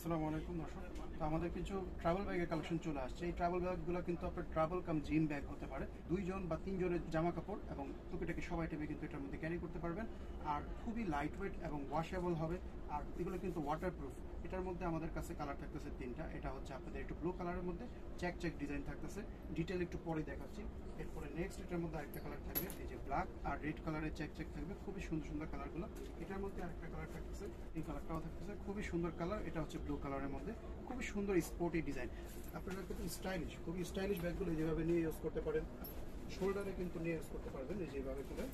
আসসালামু আলাইকুম দর্শক। তো আমাদের কিছু ট্রাভেল ব্যাগের কালেকশন চলে আসছে। এই ট্রাভেল ব্যাগগুলো কিন্তু আপনার ট্রাভেল কাম জিম ব্যাগ হতে পারে। 2 জন বা 3 জনের জামা কাপড় এবং টুকিটাকি সবাই টেবে কিন্তু এটার মধ্যে ক্যারি করতে পারবেন। আর খুবই লাইট ওয়েট এবং ওয়াশেবল হবে। আর এগুলো কিন্তু ওয়াটারপ্রুফ। এটার মধ্যে আমাদের কাছে কালার থাকতেছে 3টা। এটা হচ্ছে আপনাদের একটু ব্লু কালারের মধ্যে চেক চেক ডিজাইন থাকতেছে। ডিটেল একটু পরে দেখাচ্ছি। এরপরে নেক্সট এটার মধ্যে আরেকটা কালার থাকবে, এই যে ব্ল্যাক আর রেড কালারের চেক চেক থাকবে। খুবই সুন্দর সুন্দর কালারগুলো। এটার মধ্যে আরেকটা কালার থাকতেছে, এই কালারটাও থাকতেছে। খুবই সুন্দর কালার, এটা হচ্ছে ব্লু কালারের মধ্যে। খুবই সুন্দর স্পোর্টি ডিজাইন। আপনারা কিন্তু স্টাইলিশ, খুবই স্টাইলিশ ব্যাগগুলো যেভাবে নিয়ে ইউজ করতে পারেন। শোল্ডারে কিন্তু নিয়ে ইউজ করতে পারবেন, এই যেভাবে করে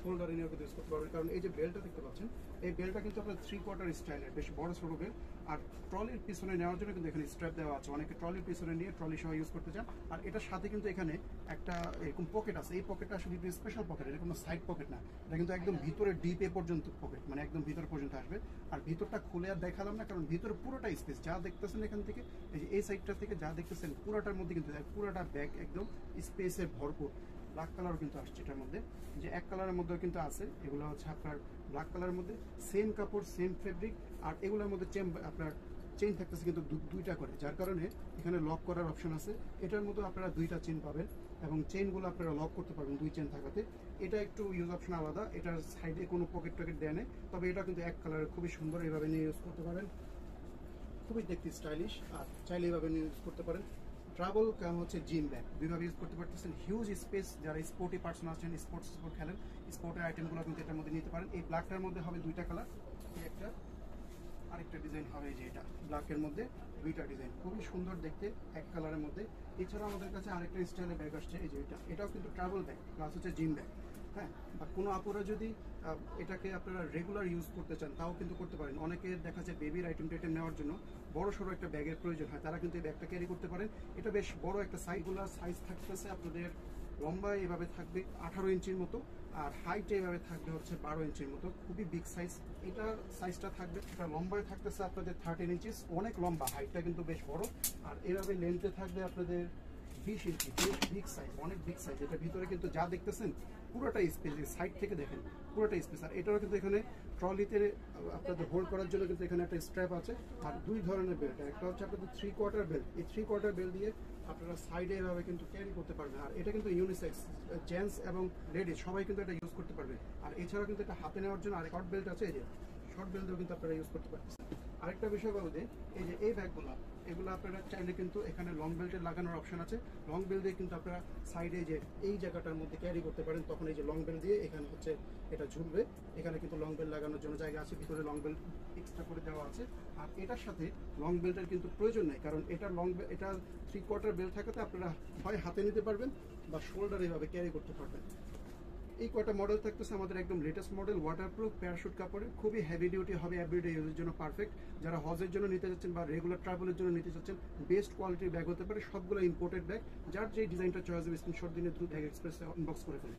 শোল্ডারে নিয়ে কিন্তু ইউজ করতে পারবেন। কারণ এই যে বেল্টটা দেখতে পাচ্ছেন, এই বেল্টটা কিন্তু আপনার 3/4 স্টাইলের, বেশ বড় ছোট বেল্ট। আর ট্রলির পিছনে নেওয়ার জন্য কিন্তু এখানে স্ট্র্যাপ দেওয়া আছে। অনেকে ট্রলির পিছনে নিয়ে ট্রলি সহ ইউজ করতে চান। আর এটার সাথে কিন্তু এখানে একটা এরকম পকেট আছে। এই পকেটটা আসলে একটু স্পেশাল পকেট, এটা কোনো সাইড পকেট না। এটা কিন্তু একদম ভিতরে ডিপ এ পর্যন্ত পকেট, মানে একদম ভিতর পর্যন্ত আসবে। আর ভিতরটা খুলে আর দেখালাম না, কারণ ভিতরে পুরোটা স্পেস। যা দেখতেছেন এখান থেকে, এই যে এই সাইডটা থেকে যা দেখতেছেন পুরোটার মধ্যে কিন্তু পুরোটা ব্যাগ একদম স্পেসে ভরপুর। ব্ল্যাক কালারও কিন্তু আসছে এটার মধ্যে, যে এক কালারের মধ্যেও কিন্তু আছে। এগুলো হচ্ছে আপনার ব্ল্যাক কালারের মধ্যে, সেম কাপড় সেম ফেব্রিক। আর এগুলোর মধ্যে আপনার চেইন থাকতেছে কিন্তু দুইটা করে, যার কারণে এখানে লক করার অপশন আছে। এটার মধ্যে আপনারা 2টা চেইন পাবেন এবং চেইনগুলো আপনারা লক করতে পারবেন 2 চেইন থাকাতে। এটা একটু ইউজ অপশন আলাদা, এটার সাইডে কোনো পকেট টকেট দেয় নেই। তবে এটা কিন্তু এক কালারের, খুবই সুন্দর, এইভাবে নিয়ে ইউজ করতে পারেন। খুবই দেখতে স্টাইলিশ, আর চাইলে এইভাবে নিয়ে ইউজ করতে পারেন। ট্রাভেল কাম হচ্ছে জিম ব্যাগ, দুইভাবে ইউজ করতে পারতেছেন। হিউজ স্পেস, যারা স্পোর্টি পার্সন আছেন, স্পোর্ট খেলেন, স্পোর্টের আইটেমগুলো কিন্তু এটার মধ্যে নিতে পারেন। এই ব্ল্যাকটার মধ্যে হবে 2টা কালার, একটা আরেকটা ডিজাইন হবে, যে এটা ব্ল্যাকের মধ্যে 2টা ডিজাইন। খুবই সুন্দর দেখতে এক কালারের মধ্যে। এছাড়া আমাদের কাছে আরেকটা স্টাইলের ব্যাগ আসছে, এই যে এটাও কিন্তু ট্রাভেল ব্যাগ প্লাস হচ্ছে জিম ব্যাগ। হ্যাঁ, আর কোনো আপুরা যদি এটাকে আপনারা রেগুলার ইউজ করতে চান তাও কিন্তু করতে পারেন। অনেকে দেখা যায় বেবির আইটেম টাইটেম নেওয়ার জন্য বড় সড়ো একটা ব্যাগের প্রয়োজন হয়, তারা কিন্তু এই ব্যাগটা ক্যারি করতে পারেন। এটা বেশ বড় একটা সাইজ থাকতেছে আপনাদের। লম্বায় এভাবে থাকবে 18 ইঞ্চির মতো, আর হাইটে এভাবে থাকবে হচ্ছে 12 ইঞ্চির মতো। খুবই বিগ সাইজ এটার সাইজটা থাকবে। এটা লম্বায় থাকতেছে আপনাদের 13 ইঞ্চিস, অনেক লম্বা, হাইটটা কিন্তু বেশ বড়। আর এভাবে লেন্থে থাকবে আপনাদের 20 ইঞ্চি, বেশ বিগ সাইজ, অনেক বিগ সাইজ। এটা ভিতরে কিন্তু যা দেখতেছেন পুরোটা স্পেস, সাইড থেকে দেখেন পুরোটা স্পেস। আর এটাও কিন্তু এখানে ট্রলিতে আপনাদের হোল্ড করার জন্য কিন্তু এখানে একটা স্ট্র্যাপ আছে। আর 2 ধরনের বেল্ট, একটা হচ্ছে আপনাদের 3/4 বেল্ট। এই 3/4 বেল্ট দিয়ে আপনারা সাইডে এভাবে কিন্তু ক্যারি করতে পারবেন। আর এটা কিন্তু ইউনিসেক্স, জেন্টস এবং লেডিস সবাই কিন্তু এটা ইউজ করতে পারবেন। আর এছাড়াও কিন্তু এটা হাতে নেওয়ার জন্য আরেক শর্ট বেল্ট আছে, এই যে শর্ট বেল্টও কিন্তু আপনারা ইউজ করতে পারবেন। আরেকটা বিষয় বলতে, এই যে এই ব্যাগগুলো, এগুলো আপনারা চাইলে কিন্তু এখানে লং বেল্টের লাগানোর অপশন আছে। লং বেল্ট দিয়ে কিন্তু আপনারা সাইডে যে এই জায়গাটার মধ্যে ক্যারি করতে পারেন। তখন এই যে লং বেল্ট দিয়ে এখানে হচ্ছে এটা ঝুলবে, এখানে কিন্তু লং বেল্ট লাগানোর জন্য জায়গা আছে, ভিতরে লং বেল্ট এক্সট্রা করে দেওয়া আছে। আর এটার সাথে লং বেল্টের কিন্তু প্রয়োজন নেই, কারণ এটা এটা 3/4 বেল্ট থাকাতে আপনারা হয় হাতে নিতে পারবেন বা শোল্ডার এভাবে ক্যারি করতে পারবেন। এই কয়টা মডেল থাকতেছে আমাদের একদম লেটেস্ট মডেল, ওয়াটারপ্রুফ, প্যারাশুট কাপড়ের, খুবই হেভি ডিউটি হবে, এভরিডে ইউজের জন্য পারফেক্ট। যারা হজের জন্য নিতে যাচ্ছেন বা রেগুলার ট্রাভেলের জন্য নিতে চাচ্ছেন, বেস্ট কোয়ালিটির ব্যাগ হতে পারে। সবগুলো ইম্পোর্টেড ব্যাগ। যার যে ডিজাইনটা চয়েস হবে স্ক্রিনশট দিনে থ্রু ব্যাগ এক্সপ্রেসে ইনবক্স করে ফেলুন।